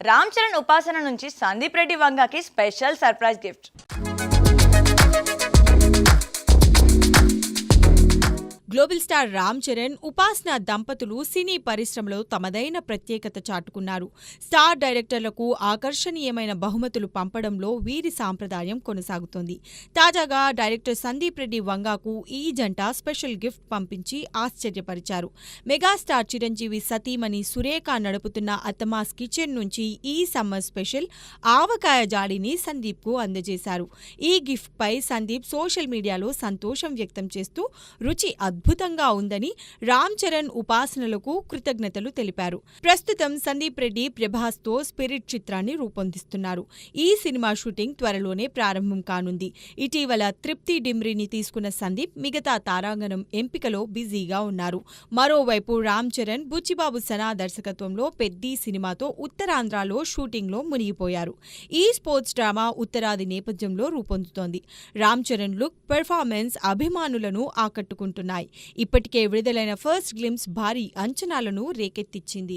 రామ్ చరణ్ ఉపాసన నుంచి సందీప్ రెడ్డి వంగాకి special surprise gift. Global star Ram Charan, Upasana దంపతులు సినీ పరిశ్రమలో తమదైన ప్రత్యేకత చాటుకున్నారు. స్టార్ డైరెక్టర్లకు ఆకర్షణీయమైన బహుమతులు పంపడంలో వీరి సాంప్రదాయం కొనసాగుతోంది. తాజాగా డైరెక్టర్ సందీప్ రెడ్డి వంగాకు ఈ జంట స్పెషల్ గిఫ్ట్ పంపించి ఆశ్చర్యపరిచారు. మెగాస్టార్ చిరంజీవి సతీమణి సురేఖ నడుపుతున్న అత్తమాస్ కిచెన్ నుంచి ఈ సమ్మర్ స్పెషల్ ఆవకాయ జాడీని సందీప్కు అందజేశారు. ఈ గిఫ్ట్ పై సందీప్ సోషల్ మీడియాలో సంతోషం వ్యక్తం చేస్తూ రుచి అద్భుతంగా ఉందని రామ్ చరణ్, ఉపాసనలకు కృతజ్ఞతలు తెలిపారు. ప్రస్తుతం సందీప్ రెడ్డి ప్రభాస్తో స్పిరిట్ చిత్రాన్ని రూపొందిస్తున్నారు. ఈ సినిమా షూటింగ్ త్వరలోనే ప్రారంభం కానుంది. ఇటీవల తృప్తి డిమ్రీని తీసుకున్న సందీప్ మిగతా తారాగణం ఎంపికలో బిజీగా ఉన్నారు. మరోవైపు రామ్ చరణ్ బుచ్చిబాబు సనా దర్శకత్వంలో పెద్ది సినిమాతో ఉత్తరాంధ్రలో షూటింగ్లో మునిగిపోయారు. ఈ స్పోర్ట్స్ డ్రామా ఉత్తరాది నేపథ్యంలో రూపొందుతోంది. రామ్ చరణ్ లుక్, పెర్ఫార్మెన్స్ అభిమానులను ఆకట్టుకుంటున్నాయి. ఇప్పటికే విడుదలైన ఫస్ట్ గ్లింప్స్ భారీ అంచనాలను రేకెత్తించింది.